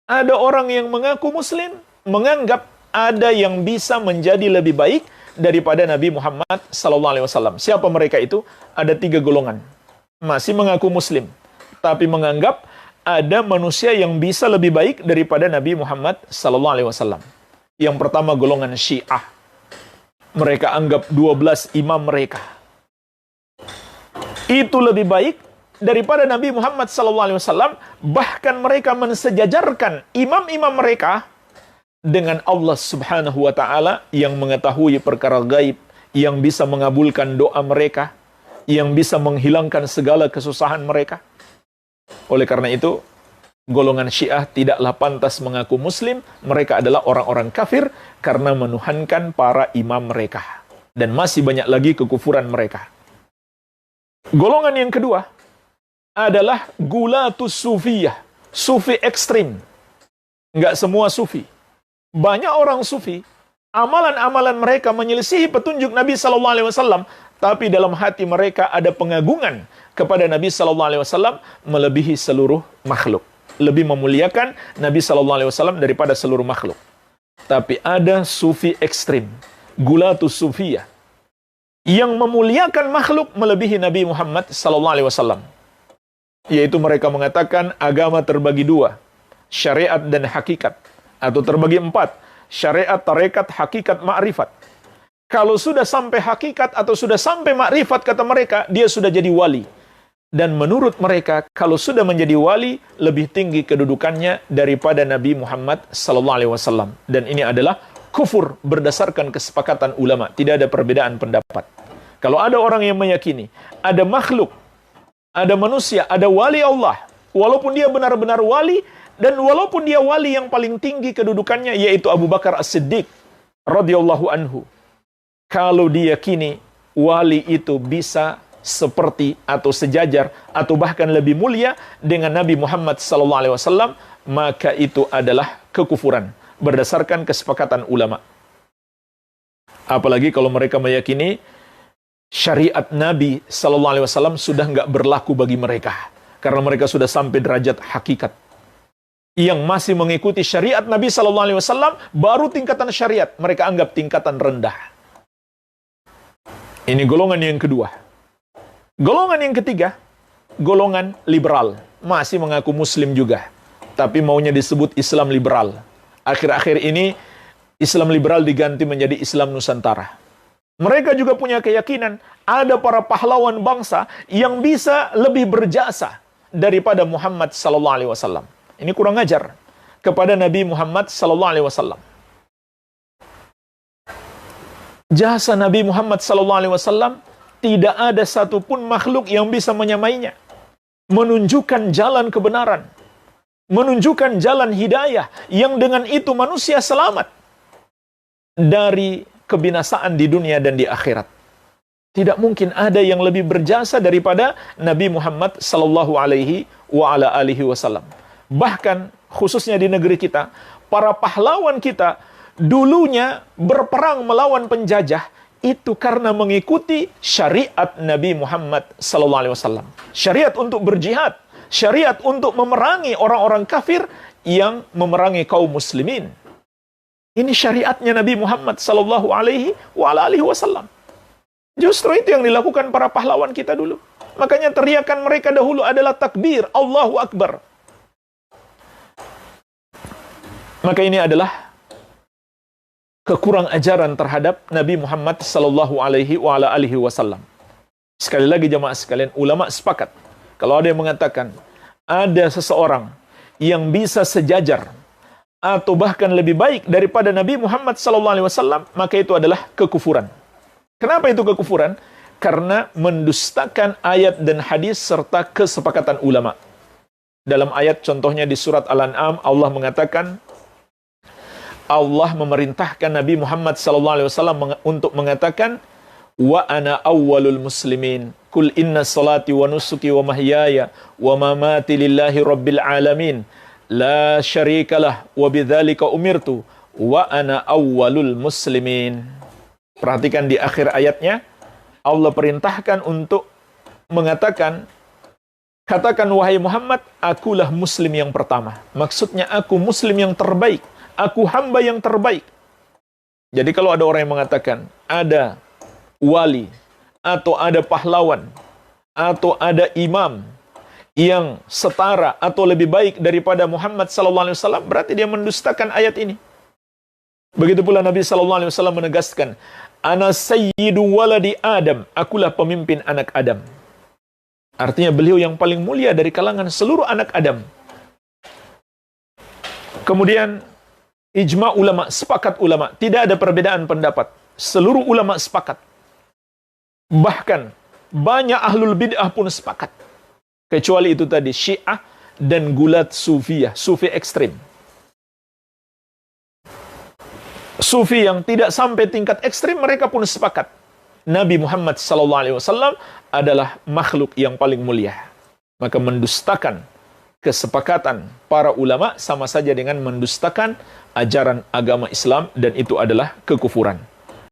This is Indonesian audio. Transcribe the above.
Ada orang yang mengaku muslim, menganggap ada yang bisa menjadi lebih baik daripada Nabi Muhammad SAW. Siapa mereka itu? Ada 3 golongan. Masih mengaku muslim, tapi menganggap ada manusia yang bisa lebih baik daripada Nabi Muhammad SAW. Yang pertama golongan Syiah. Mereka anggap 12 imam mereka itu lebih baik daripada Nabi Muhammad SAW. Bahkan mereka mensejajarkan imam-imam mereka dengan Allah Subhanahu wa Ta'ala yang mengetahui perkara gaib, yang bisa mengabulkan doa mereka, yang bisa menghilangkan segala kesusahan mereka. Oleh karena itu, golongan Syiah tidaklah pantas mengaku muslim. Mereka adalah orang-orang kafir karena menuhankan para imam mereka. Dan masih banyak lagi kekufuran mereka. Golongan yang kedua adalah gulatus sufiyah, sufi ekstrim. Enggak semua sufi. Banyak orang sufi, amalan-amalan mereka menyelisihi petunjuk Nabi SAW, tapi dalam hati mereka ada pengagungan kepada Nabi SAW melebihi seluruh makhluk. Lebih memuliakan Nabi SAW daripada seluruh makhluk. Tapi ada sufi ekstrim, gulatus sufiyah, yang memuliakan makhluk melebihi Nabi Muhammad SAW. Yaitu mereka mengatakan agama terbagi 2, syariat dan hakikat. Atau terbagi 4, syariat, tarekat, hakikat, ma'rifat. Kalau sudah sampai hakikat atau sudah sampai ma'rifat, kata mereka, dia sudah jadi wali. Dan menurut mereka, kalau sudah menjadi wali, lebih tinggi kedudukannya daripada Nabi Muhammad SAW. Dan ini adalah kufur berdasarkan kesepakatan ulama. Tidak ada perbedaan pendapat. Kalau ada orang yang meyakini ada makhluk, ada manusia, ada wali Allah, walaupun dia benar-benar wali, dan walaupun dia wali yang paling tinggi kedudukannya, yaitu Abu Bakar As-Siddiq radhiyallahu anhu, kalau diyakini wali itu bisa seperti atau sejajar atau bahkan lebih mulia dengan Nabi Muhammad SAW, maka itu adalah kekufuran berdasarkan kesepakatan ulama. Apalagi kalau mereka meyakini syariat Nabi SAW sudah nggak berlaku bagi mereka, karena mereka sudah sampai derajat hakikat. Yang masih mengikuti syariat Nabi SAW baru tingkatan syariat, mereka anggap tingkatan rendah. Ini golongan yang kedua. Golongan yang ketiga, golongan liberal, masih mengaku muslim juga, tapi maunya disebut Islam liberal. Akhir-akhir ini Islam liberal diganti menjadi Islam Nusantara. Mereka juga punya keyakinan ada para pahlawan bangsa yang bisa lebih berjasa daripada Muhammad SAW. Ini kurang ajar kepada Nabi Muhammad SAW. Jasa Nabi Muhammad SAW tidak ada satupun makhluk yang bisa menyamainya. Menunjukkan jalan kebenaran, menunjukkan jalan hidayah, yang dengan itu manusia selamat dari kebinasaan di dunia dan di akhirat. Tidak mungkin ada yang lebih berjasa daripada Nabi Muhammad SAW. Bahkan khususnya di negeri kita, para pahlawan kita dulunya berperang melawan penjajah itu karena mengikuti syariat Nabi Muhammad SAW. Syariat untuk berjihad, syariat untuk memerangi orang-orang kafir yang memerangi kaum muslimin. Ini syariatnya Nabi Muhammad SAW. Justru itu yang dilakukan para pahlawan kita dulu. Makanya teriakan mereka dahulu adalah takbir, Allahu Akbar. Maka ini adalah kekurang ajaran terhadap Nabi Muhammad SAW. Sekali lagi jamaah sekalian, ulama sepakat. Kalau ada yang mengatakan ada seseorang yang bisa sejajar atau bahkan lebih baik daripada Nabi Muhammad SAW, maka itu adalah kekufuran. Kenapa itu kekufuran? Karena mendustakan ayat dan hadis serta kesepakatan ulama. Dalam ayat contohnya di surat Al-An'am, Allah mengatakan, Allah memerintahkan Nabi Muhammad SAW untuk mengatakan, wa ana awwalul muslimin, kul inna salati wa nusuki wa mahyaya wa mamati lillahi rabbil alamin, la syarikalah wa bidzalika umirtu wa ana awwalul muslimin. Perhatikan di akhir ayatnya, Allah perintahkan untuk mengatakan, Katakan, wahai Muhammad, akulah muslim yang pertama. Maksudnya aku muslim yang terbaik. Aku hamba yang terbaik. Jadi kalau ada orang yang mengatakan, ada wali, atau ada pahlawan, atau ada imam yang setara atau lebih baik daripada Muhammad SAW, berarti dia mendustakan ayat ini. Begitu pula Nabi SAW menegaskan, ana sayyidu waladi Adam, akulah pemimpin anak Adam. Artinya beliau yang paling mulia dari kalangan seluruh anak Adam. Kemudian ijma ulama, sepakat ulama, tidak ada perbedaan pendapat. Seluruh ulama sepakat. Bahkan banyak ahlul bid'ah pun sepakat. Kecuali itu tadi, Syiah dan gulat Sufiyah, Sufi ekstrim. Sufi yang tidak sampai tingkat ekstrim, mereka pun sepakat. Nabi Muhammad SAW adalah makhluk yang paling mulia. Maka mendustakan kesepakatan para ulama sama saja dengan mendustakan ajaran agama Islam, dan itu adalah kekufuran.